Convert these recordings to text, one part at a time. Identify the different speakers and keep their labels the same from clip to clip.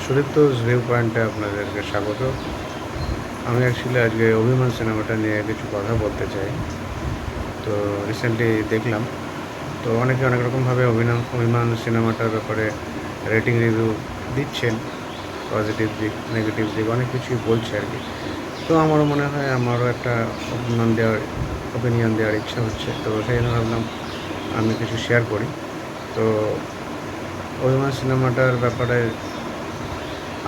Speaker 1: সুদীপ্তোষ view পয়েন্টে আপনাদেরকে স্বাগত। আমি অ্যাকচুয়ালি আজকে অভিমান সিনেমাটা নিয়ে কিছু কথা বলতে চাই। তো রিসেন্টলি দেখলাম, তো অনেকে অনেক রকমভাবে অভিমান সিনেমাটার ব্যাপারে রেটিং রিভিউ দিচ্ছেন, পজিটিভ দিক নেগেটিভ দিক অনেক কিছুই বলছে আর কি। তো আমারও মনে হয় আমারও একটা ওপিনিয়ন দেওয়ার ইচ্ছা হচ্ছে, তো সেই জন্য ভাবলাম আমি কিছু শেয়ার করি। তো অভিমান সিনেমাটার ব্যাপারে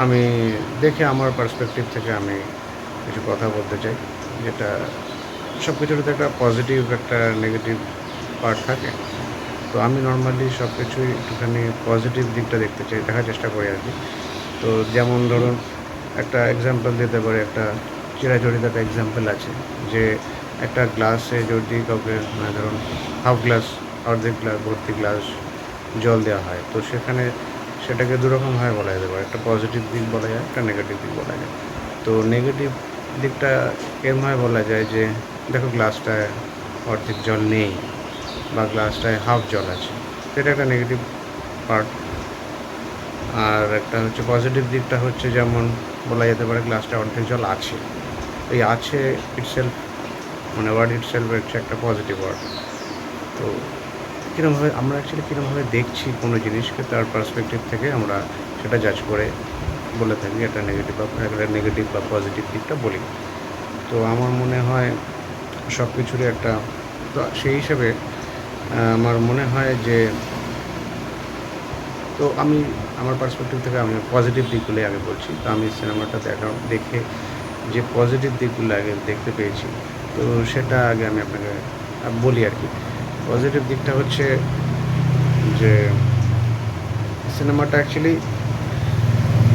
Speaker 1: আমি দেখে আমার পার্সপেক্টিভ থেকে আমি কিছু কথা বলতে চাই, যেটা সব কিছুর তো একটা পজিটিভ একটা নেগেটিভ পার্ট থাকে। তো আমি নর্মালি সব কিছুই একটুখানি পজিটিভ দিকটা দেখতে চাই, দেখার চেষ্টা করি আর কি। তো যেমন ধরুন, একটা এক্সাম্পল দিতে পারি, একটা চিরাচরিত একটা এক্সাম্পল আছে যে একটা গ্লাসে যদি কাউকে মানে ধরুন হাফ গ্লাস, অর্ধেক গ্লাস, ভর্তি গ্লাস জল দেওয়া হয়, তো সেখানে সেটাকে দুরকমভাবে বলা যেতে পারে, একটা পজিটিভ দিক বলা যায়, একটা নেগেটিভ দিক বলা যায়। তো নেগেটিভ দিকটা এরমভাবে বলা যায় যে দেখো গ্লাসটায় অর্ধেক জল নেই বা গ্লাসটায় হাফ জল আছে, সেটা একটা নেগেটিভ পার্ট। আর একটা হচ্ছে পজিটিভ দিকটা হচ্ছে যেমন বলা যেতে পারে গ্লাসটা অর্ধেক জল আছে, এই আছে ইটসেলফ মানে ওয়ার্ড ইটসেলফ হচ্ছে একটা পজিটিভ ওয়ার্ড। তো কীরকমভাবে আমরা অ্যাকচুয়ালি কীরকমভাবে দেখছি কোনো জিনিসকে, তার পার্সপেক্টিভ থেকে আমরা সেটা জাজ করে বলে থাকি একটা নেগেটিভ বা পজিটিভ দিকটা বলি। তো আমার মনে হয় সব কিছুরই একটা, তো সেই হিসেবে আমার মনে হয় যে, তো আমি আমার পার্সপেক্টিভ থেকে আমি পজিটিভ দিকগুলোই আগে বলছি। তো আমি সিনেমাটা দেখে যে পজিটিভ দিকগুলো আগে দেখতে পেয়েছি, তো সেটা আগে আমি আপনাকে বলি আর কি। পজিটিভ দিকটা হচ্ছে যে সিনেমাটা অ্যাকচুয়ালি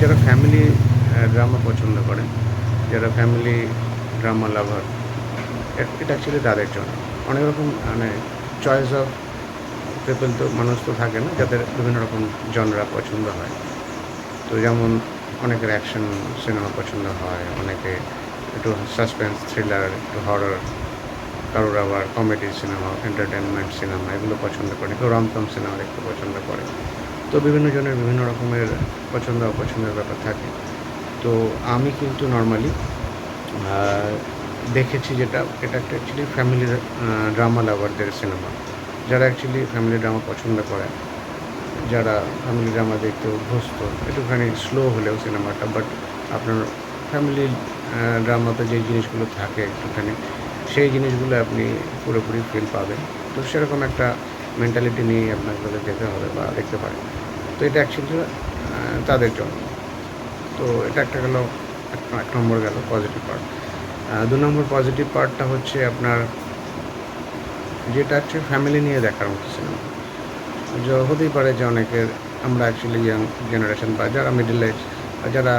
Speaker 1: যারা ফ্যামিলি ড্রামা পছন্দ করেন, যারা ফ্যামিলি ড্রামা লাভার, এটা অ্যাকচুয়ালি তাদের জন্য। অনেক রকম মানে চয়েস অফ পিপল তো মানুষ তো থাকে না, যাদের বিভিন্ন রকম জনরা পছন্দ হয়। তো যেমন অনেকের অ্যাকশন সিনেমা পছন্দ হয়, অনেকে একটু সাসপেন্স থ্রিলার, একটু হরর, কারোর আবার কমেডি সিনেমা, এন্টারটেনমেন্ট সিনেমা এগুলো পছন্দ করে, কেউ রমকম সিনেমা দেখতে পছন্দ করে। তো বিভিন্ন জনের বিভিন্ন রকমের পছন্দ অপছন্দের ব্যাপার থাকে। তো আমি কিন্তু নর্মালি দেখেছি যেটা, এটা একটা অ্যাকচুয়ালি ফ্যামিলি ড্রামা লাভারদের সিনেমা। যারা অ্যাকচুয়ালি ফ্যামিলি ড্রামা পছন্দ করে, যারা ফ্যামিলি ড্রামা দেখতে অভ্যস্ত, একটুখানি স্লো হলেও সিনেমাটা, বাট আপনার ফ্যামিলি ড্রামাতে যে জিনিসগুলো থাকে একটুখানি, সেই জিনিসগুলো আপনি পুরোপুরি ফিল পাবেন। তো সেরকম একটা মেন্টালিটি নিয়েই আপনাকে যেতে হবে বা দেখতে পারেন। তো এটা অ্যাকচুয়ালি তাদের জন্য। তো এটা একটা গেল, এক নম্বর গেল পজিটিভ পার্ট। ২ নম্বর পজিটিভ পার্টটা হচ্ছে আপনার, যেটা হচ্ছে ফ্যামিলি নিয়ে দেখার মতো সিনেমা। হতেই পারে যে অনেকের, আমরা অ্যাকচুয়ালি ইয়াং জেনারেশন বা যারা মিডল এজ বা যারা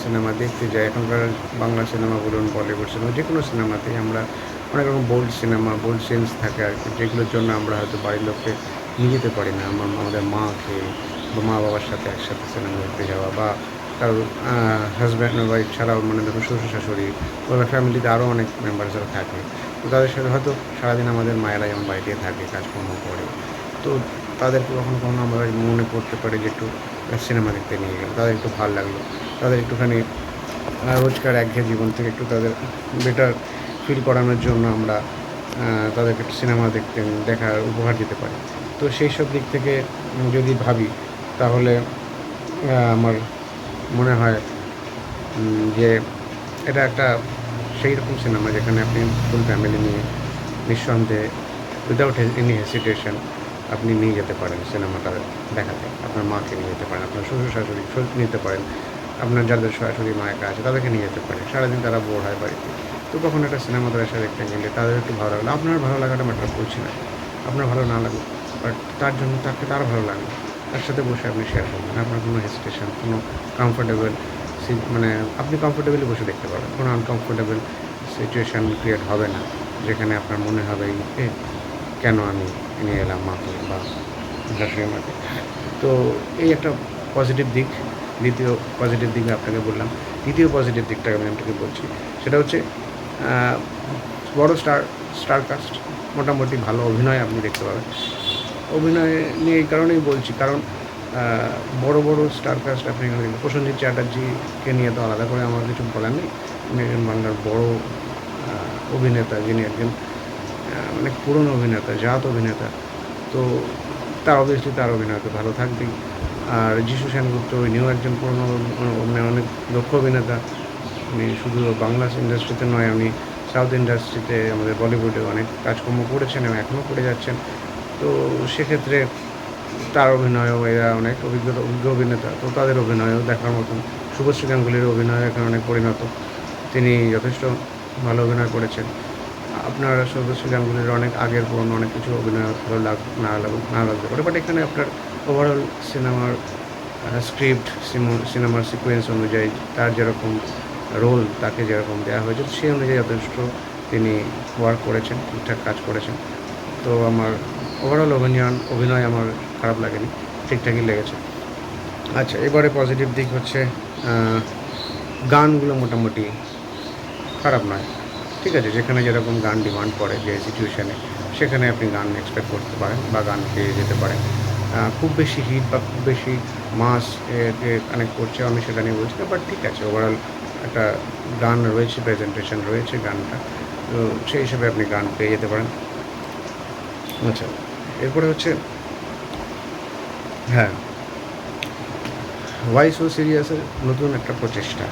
Speaker 1: সিনেমা দেখতে যায়, এখনকার বাংলা সিনেমা বলুন, বলিউড সিনেমা, যে কোনো সিনেমাতেই আমরা অনেক রকম বোল্ড সিনেমা, বোল্ড সিনস থাকে আর কি, যেগুলোর জন্য আমরা হয়তো বাড়ির লোককে নিয়ে যেতে পারি না। আমাদের মাকে বা মা বাবার সাথে একসাথে সিনেমা দেখতে যাওয়া, বা কারোর হাজব্যান্ড ওয়াইফ ছাড়াও মানে ধরুন শ্বশুর শাশুড়ি বা ফ্যামিলিতে আরও অনেক মেম্বার্সরা থাকে, তো তাদের সাথে হয়তো সারাদিন আমাদের মায়েরা যেমন বাড়িতে থাকে, কাজকর্ম করে, তো তাদেরকে কখনো কখনো আমরা মনে করতে পারি যে একটু সিনেমা দেখতে নিয়ে গেলাম, তাদের একটু ভালো লাগলো, তাদের একটুখানি রোজকার একঘেয়ে জীবন থেকে একটু তাদের বেটার ফিল করানোর জন্য আমরা তাদেরকে একটু সিনেমা দেখার উপহার দিতে পারি। তো সেই সব দিক থেকে যদি ভাবি, তাহলে আমার মনে হয় যে এটা একটা সেই রকম সিনেমা যেখানে আপনি ফুল ফ্যামিলি নিয়ে নিঃসন্দেহে, উইদাউট এনি হেসিটেশন আপনি নিয়ে যেতে পারেন সিনেমাটা দেখাতে। আপনার মাকে নিয়ে যেতে পারেন, আপনার শ্বশুর শাশুড়ি নিতে পারেন, আপনার যাদের শাশুড়ি মা একা আছে তাদেরকে নিয়ে যেতে পারেন। সারাদিন তারা বোর হয় বাড়িতে, তো কখন একটা সিনেমা তাদের সাথে দেখতে গেলে তাদের একটু ভালো লাগলো। আপনার ভালো লাগাটা ম্যাটার করছে না, আপনার ভালো না লাগলো, বাট তার জন্য তার ভালো লাগলো, তার সাথে বসে আপনি শেয়ার করবেন। আপনার কোনো হেসিটেশন, কোনো কমফোর্টেবল মানে আপনি কমফোর্টেবলি বসে দেখতে পারবেন, কোনো আনকমফোর্টেবল সিচুয়েশান ক্রিয়েট হবে না, যেখানে আপনার মনে হবে কেন আমি নিয়ে এলাম মাকে বা শাশুড়ি মাকে। তো এই একটা পজিটিভ দিক। দ্বিতীয় পজিটিভ দিক আপনাকে বললাম। দ্বিতীয় পজিটিভ দিকটাকে আমি আপনাকে বলছি, সেটা হচ্ছে বড় স্টার কাস্ট, মোটামুটি ভালো অভিনয় আপনি দেখতে পাবেন। অভিনয় নিয়ে এই কারণেই বলছি, কারণ বড় বড় স্টার কাস্ট আপনি এখানে দেখবেন। প্রসেনজিৎ চ্যাটার্জিকে নিয়ে তো আলাদা করে আমার কিছু বলার নেই। উনি একজন বাংলার বড় অভিনেতা, যিনি একজন অনেক পুরনো অভিনেতা, জাত অভিনেতা। তো তার অবভিয়াসলি তার অভিনয় তো ভালো থাকবেই। আর যিশু সেনগুপ্ত, ইনিও একজন পুরনো মানে অনেক দক্ষ অভিনেতা। উনি শুধু বাংলা ইন্ডাস্ট্রিতে নয়, উনি সাউথ ইন্ডাস্ট্রিতে আমাদের বলিউডে অনেক কাজকর্ম করেছেন এবং এখনও করে যাচ্ছেন। তো সেক্ষেত্রে তার অভিনয়ও, এরা অনেক অভিজ্ঞ অভিনেতা, তো তাদের অভিনয়ও দেখার মতন। শুভশ্রী গাঙ্গুলির অভিনয় এখন অনেক পরিণত, তিনি যথেষ্ট ভালো অভিনয় করেছেন। আপনার শুভশ্রী গাঙ্গুলির অনেক আগের পুরনো অনেক কিছু অভিনয় ভালো না লাগতে পারে, বাট এখানে আপনার ওভারঅল সিনেমার স্ক্রিপ্ট, সিনেমার সিকোয়েন্স অনুযায়ী তার যেরকম রোল তাকে যেরকম দেওয়া হয়েছে সেই অনুযায়ী যথেষ্ট তিনি ওয়ার্ক করেছেন, ঠিকঠাক কাজ করেছেন। তো আমার ওভারঅল অভিনয় আমার খারাপ লাগেনি, ঠিকঠাকই লেগেছে। আচ্ছা, এবারে পজিটিভ দিক হচ্ছে গানগুলো মোটামুটি খারাপ নয়, ঠিক আছে। যেখানে যেরকম গান ডিমান্ড করে, যে সিচুয়েশানে, সেখানে আপনি গান এক্সপেক্ট করতে পারেন বা গান পেয়ে যেতে পারেন। খুব বেশি হিট বা খুব বেশি মাস কানেক্ট করছে আমি সেটা নিয়ে বলছি না, বাট ঠিক আছে, ওভারঅল একটা গান রয়েছে, প্রেজেন্টেশন রয়েছে গানটা, তো সেই হিসেবে আপনি গান পেয়ে যেতে পারেন। আচ্ছা, এরপরে হচ্ছে হ্যাঁ, ওয়াই সো সিরিয়াসের নতুন একটা প্রচেষ্টা,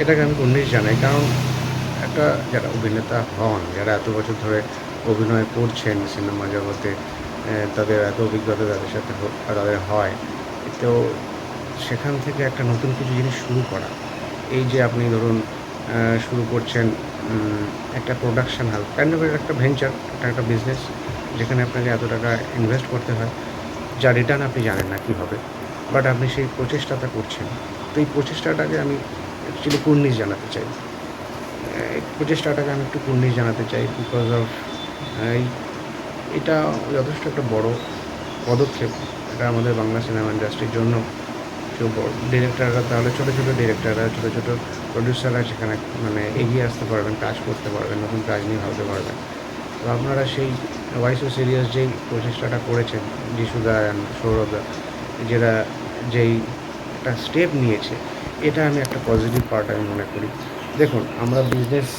Speaker 1: এটাকে আমি কুর্নিশ জানাই। কারণ একটা যারা অভিনেতা হন, যারা এত বছর ধরে অভিনয় করছেন সিনেমা জগতে, তাদের এত অভিজ্ঞতা তাদের সাথে তাদের হয়, তো সেখান থেকে একটা নতুন কিছু জিনিস শুরু করা, এই যে আপনি ধরুন শুরু করছেন একটা প্রোডাকশন হাউস কাইন্ড অফ একটা ভেঞ্চার, একটা বিজনেস, যেখানে আপনাকে এত টাকা ইনভেস্ট করতে হয়, যা রিটার্ন আপনি জানেন না কী হবে, বাট আপনি সেই প্রচেষ্টাটা করছেন। তো এই প্রচেষ্টাটাকে আমি অ্যাকচুয়ালি কুর্নিশ জানাতে চাই। এই প্রচেষ্টাটাকে আমি একটু কুর্নিশ জানাতে চাই, বিকজ অফ এটা যথেষ্ট একটা বড় পদক্ষেপ। এটা আমাদের বাংলা সিনেমা ইন্ডাস্ট্রির জন্য কেউ ডিরেক্টররা, তাহলে ছোটো ছোটো ডিরেক্টররা, ছোটো ছোটো প্রডিউসাররা সেখানে মানে এগিয়ে আসতে পারবেন, কাজ করতে পারবেন, নতুন কাজ নিয়ে ভাবতে পারবেন। তো আপনারা সেই ওয়াই সো সিরিয়াস যেই প্রচেষ্টাটা করেছেন, যিশুদা অ্যান্ড সৌরভদা, যেটা যেই একটা স্টেপ নিয়েছে, এটা আমি একটা পজিটিভ পার্ট আমি মনে করি। দেখুন, আমরা বিজনেস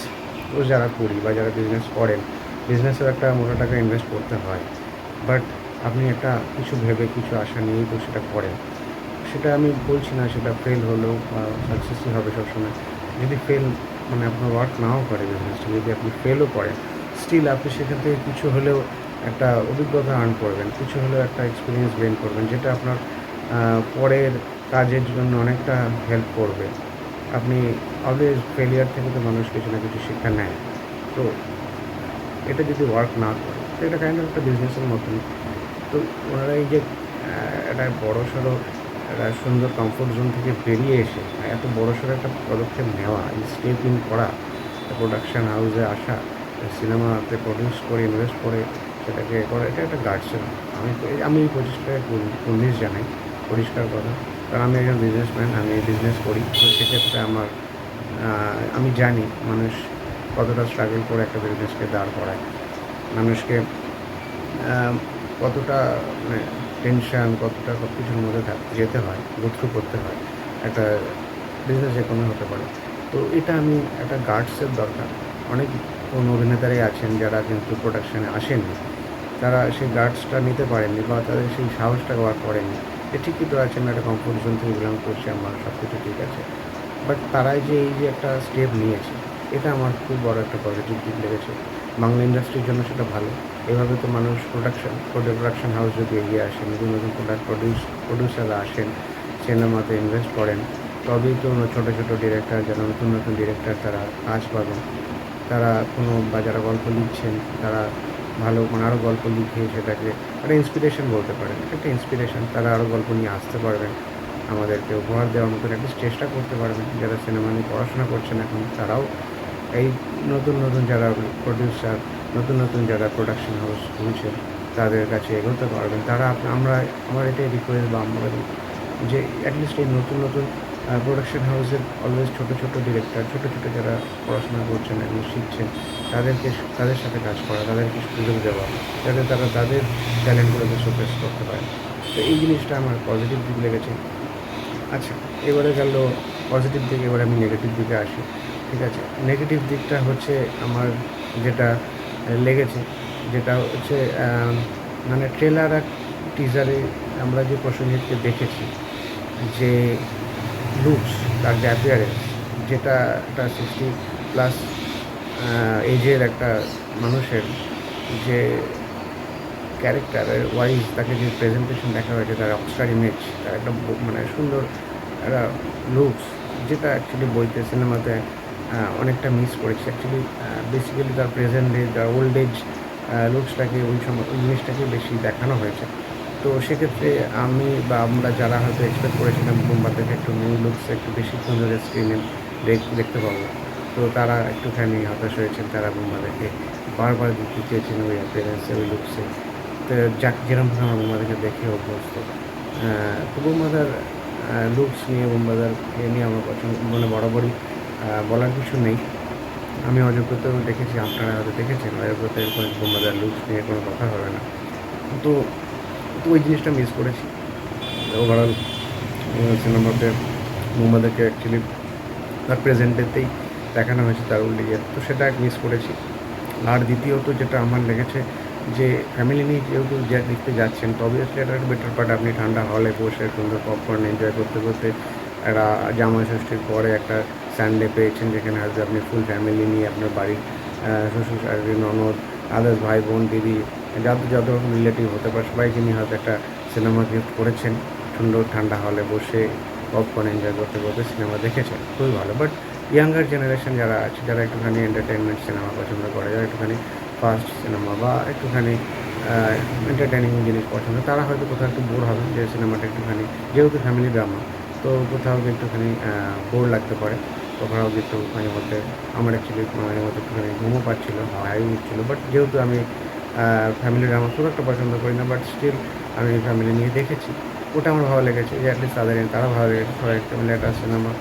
Speaker 1: যারা করি বা যারা বিজনেস করেন, বিজনেসের একটা মোটা টাকা ইনভেস্ট করতে হয়, বাট আপনি একটা কিছু ভেবে কিছু আশা নিয়েই তো সেটা করেন। সেটা আমি বলছি না সেটা ফেল হলেও বা সাকসেসই হবে সবসময়। যদি ফেল মানে আপনার ওয়ার্ক নাও করে বিজনেসটা, যদি আপনি ফেলও করেন, স্টিল আপনি সেখান থেকে কিছু হলেও একটা অভিজ্ঞতা আর্ন করবেন, কিছু হলেও একটা এক্সপিরিয়েন্স গেইন করবেন, যেটা আপনার পরের কাজের জন্য অনেকটা হেল্প করবে। আপনি অলওয়েজ ফেলিয়ার থেকে তো মানুষ কিছু না কিছু শিক্ষা নেয়। তো এটা যদি ওয়ার্ক না করে, তো এটা কাইন্ড অফ একটা বিজনেসের মতন। তো ওনারা এই যে একটা বড়সড় একটা সুন্দর কমফোর্ট জোন থেকে বেরিয়ে এসে এত বড়সড় একটা পদক্ষেপ নেওয়া, এই স্টেপ ইন করা, প্রোডাকশান হাউসে আসা, সিনেমাতে প্রডিউস করে ইনভেস্ট করে সেটাকে করা, এটা একটা গার্ডসেন। আমি এই প্রচেষ্টায় কুর্নিশ জানাই, পরিষ্কার কথা। কারণ আমি একজন বিজনেসম্যান, আমি বিজনেস করি, তো সেক্ষেত্রে আমি জানি মানুষ কতটা স্ট্রাগল করে একটা বিজনেসকে দাঁড় করায়, মানুষকে কতটা মানে টেনশান, কতটা সব কিছুর মধ্যে যেতে হয়, গো থ্রু করতে হয়। একটা বিজনেস যে কোনো হতে পারে। তো এটা আমি একটা গার্ডসের দরকার। অনেক অভিনেতারাই আছেন যারা কিন্তু প্রোডাকশানে আসেননি, তারা সেই গার্ডসটা নিতে পারেননি বা তাদের সেই সাহসটা ওয়ার্ক করেননি। ঠিকই তো আছেন, একটা কমফোর্ট জোন থেকে বিলং করছে, আমার সব কিছু ঠিক আছে, বাট তারাই যে এই যে একটা স্টেপ নিয়েছে, এটা আমার খুব বড় একটা পজিটিভ দিক লেগেছে। বাংলা ইন্ডাস্ট্রির জন্য সেটা ভালো। এভাবে তো মানুষ প্রোডাকশন হাউস যদি এগিয়ে আসেন, নতুন নতুন প্রডিউসাররা আসেন, সিনেমাতে ইনভেস্ট করেন, তবেই তো ছোটো ছোটো ডিরেক্টর, যারা নতুন নতুন ডিরেক্টর, তারা কাজ পাবেন। তারা কোনো বা যারা গল্প লিখছেন, তারা ভালো মানে আরও গল্প লিখে সেটাকে একটা ইন্সপিরেশন বলতে পারেন, একটা ইন্সপিরেশন, তারা আরও গল্প নিয়ে আসতে পারবেন, আমাদেরকে উপহার দেওয়ার মতন একটা চেষ্টা করতে পারবেন। যারা সিনেমা নিয়ে পড়াশোনা করছেন এখন, তারাও এই নতুন নতুন যারা প্রডিউসার, নতুন নতুন যারা প্রোডাকশন হাউস খুলছেন, তাদের কাছে এগোতে পারবেন। আমার এটাই রিকোয়েস্ট বা আমরা যে অ্যাটলিস্ট এই নতুন নতুন প্রোডাকশন হাউসের অলওয়েজ ছোটো ছোটো ডিরেক্টর, ছোটো ছোটো যারা পড়াশোনা করছেন এবং শিখছেন, তাদের সাথে কাজ করা, তাদেরকে সুযোগ দেওয়া, যাতে তারা তাদের ট্যালেন্টগুলোকে শোকেস করতে পারে। তো এই জিনিসটা আমার পজিটিভ দিক লেগেছে। আচ্ছা, এবারে গেল পজিটিভ দিক, এবারে আমি নেগেটিভ দিকে আসি। ঠিক আছে? নেগেটিভ দিকটা হচ্ছে আমার যেটা লেগেছে, যেটা হচ্ছে মানে ট্রেলার আর টিজারে আমরা যে প্রসেনজিৎকে দেখেছি, যে লুকস, তার যে অ্যাপিয়ারেন্স, যেটা একটা 60 প্লাস এজের একটা মানুষের যে ক্যারেক্টারের ওয়াইজ তাকে যে প্রেজেন্টেশন দেখা হয়েছে, তার অস্কার ইমেজ, তার একটা মানে সুন্দর একটা লুকস, যেটা অ্যাকচুয়ালি বইতে সিনেমাতে অনেকটা মিস করেছি। অ্যাকচুয়ালি বেসিক্যালি তার প্রেজেন্ট ডে, তার ওল্ড এজ লুকসটাকে ওই সময় ওই জিনিসটাকে বেশি দেখানো হয়েছে। তো সেক্ষেত্রে আমি বা আমরা যারা হয়তো এক্সপেক্ট করেছিলাম বুম্বা থেকে একটু নিউ লুকস একটু বেশিক্ষণ ধরে স্ক্রিনে দেখতে পাবো, তো তারা একটুখানি হতাশ হয়েছেন। তারা বুম্বা দেখে বারবার দেখতে চেয়েছেন ওই অ্যাপিয়ারেন্সে, ওই লুকসে। তো যাক যেরকমভাবে আমার বুম্বাদাকে দেখে অভ্যস্ত, তো বুম্বাদার লুকস নিয়ে, বুম্বাদারকে নিয়ে আমার পছন্দ মানে বরাবরই বলার কিছু নেই। আমি অযোগ্যতাও দেখেছি, আপনারা হয়তো দেখেছেন। অযোগ্যতায় কোনো বুম্বাদার লুকস নিয়ে কোনো কথা হবে না। তো তো ওই জিনিসটা মিস করেছি। ওভারঅল সিনেমাতে বুম্বাদাকে অ্যাকচুয়ালি তার প্রেজেন্ট ডেতেই দেখানো হয়েছে, তার ওল্ড এজে, তো সেটা মিস করেছি। আর দ্বিতীয়ত যেটা আমার লেগেছে, যে ফ্যামিলি নিয়ে যেহেতু দেখতে যাচ্ছেন, তো অবভিয়াসলি এটা একটা বেটার পার্ট। আপনি ঠান্ডা হলে বসে সুন্দর পপকর্ন এনজয় করতে করতে একটা জামাই ষষ্ঠীর পরে একটা সানডে পেয়েছেন, যেখানে হয়তো আপনি ফুল ফ্যামিলি নিয়ে আপনার বাড়ির শ্বশুর শাশুড়ি, ননদ, আদার্স ভাই বোন দিদি, যত রকম রিলেটিভ হতে পারে সবাইকে নিয়ে হয়তো একটা সিনেমা গিফট করেছেন, সুন্দর ঠান্ডা হলে বসে পপকর্ন এনজয় করতে করতে সিনেমা দেখেছেন, খুবই ভালো। বাট ইয়াঙ্গার জেনারেশন যারা আছে, যারা একটুখানি এন্টারটেনমেন্ট সিনেমা পছন্দ করে, যারা একটুখানি ফাস্ট সিনেমা বা একটুখানি এন্টারটেনিং জিনিস পছন্দ, তারা হয়তো কোথাও একটু বোর হবেন, যে সিনেমাটা একটুখানি যেহেতু ফ্যামিলি ড্রামা, তো কোথাও গিয়ে একটুখানি বোর লাগতে পারে। কোথাও গিয়ে একটু মাঝে মধ্যে আমার অ্যাকচুয়ালি মাঝে মধ্যে একটুখানি ঘুমও পাচ্ছিলো, হাই উঠছিলো। বাট যেহেতু আমি ফ্যামিলি ড্রামা খুব একটা পছন্দ করি না, বাট স্টিল আমি ফ্যামিলি নিয়ে দেখেছি, ওটা আমার ভালো লেগেছে। যে অ্যাটলিস্ট তারা ভালো লেগেছে, সবাই একটা মিলে একটা সিনেমা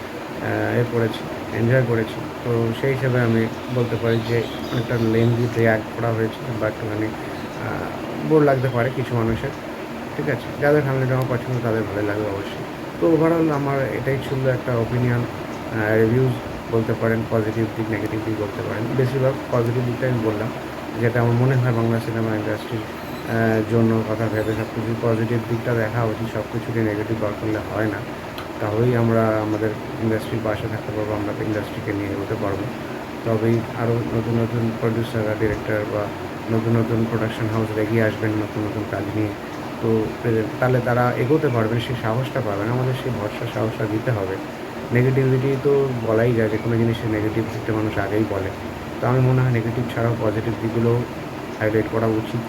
Speaker 1: করেছি, এনজয় করেছি। তো সেই হিসেবে আমি বলতে পারি যে অনেকটা লেন্দি রিঅ্যাক্ট করা হয়েছে, বা একটুখানি বোর লাগতে পারে কিছু মানুষের। ঠিক আছে? যাদের ফ্যামিলি ড্রামা পছন্দ তাদের ভালোই লাগবে অবশ্যই। তো ওভারঅল আমার এটাই ছিল একটা ওপিনিয়ন, রিভিউজ বলতে পারেন, পজিটিভ দিক, নেগেটিভ দিক বলতে পারেন। বেশিরভাগ পজিটিভ দিকটা আমি বললাম, যেটা আমার মনে হয় বাংলা সিনেমা ইন্ডাস্ট্রির জন্য কথা ভেবে সব কিছু পজিটিভ দিকটা দেখা উচিত। সব কিছুরই নেগেটিভ বার করলে হয় না। তাহলেই আমরা আমাদের ইন্ডাস্ট্রির পাশে থাকতে পারবো, আমরা ইন্ডাস্ট্রিকে নিয়ে এগোতে পারবো। তবেই আরও নতুন নতুন প্রডিউসাররা, ডিরেক্টর বা নতুন নতুন প্রোডাকশন হাউস এগিয়ে আসবেন নতুন নতুন কাজ নিয়ে। তো তাহলে তারা এগোতে পারবেন, সেই সাহসটা পাবেন। আমাদের সেই ভরসা সাহসটা দিতে হবে। নেগেটিভিটি তো বলাই যায়, যে কোনো জিনিসের নেগেটিভ দিকটা মানুষ আগেই বলে। তো আমি মনে হয় নেগেটিভ ছাড়াও পজিটিভ দিকগুলোও হাইলাইট করা উচিত।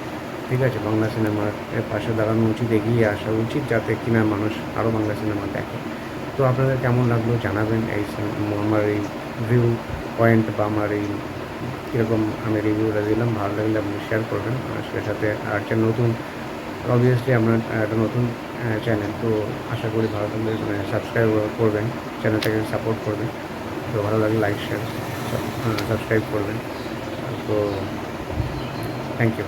Speaker 1: ঠিক আছে? বাংলা সিনেমার পাশে দাঁড়ানো উচিত, এগিয়ে আসা উচিত, যাতে কিনা মানুষ আরও বাংলা সিনেমা দেখে। তো আপনাদের কেমন লাগলো জানাবেন এই আমার এই ভিউ পয়েন্ট, বা আমার এই কীরকম আমি রিভিউটা দিলাম। ভালো লাগলে আপনি শেয়ার করবেন মানুষের সাথে। আর যে নতুন, অবভিয়াসলি আপনার একটা নতুন চ্যানেল, তো আশা করি ভালো লাগলে সাবস্ক্রাইব করবেন, চ্যানেলটাকে সাপোর্ট করবেন। তো ভালো লাগলে লাইক শেয়ার সাবস্ক্রাইব করবেন। তো থ্যাংক ইউ।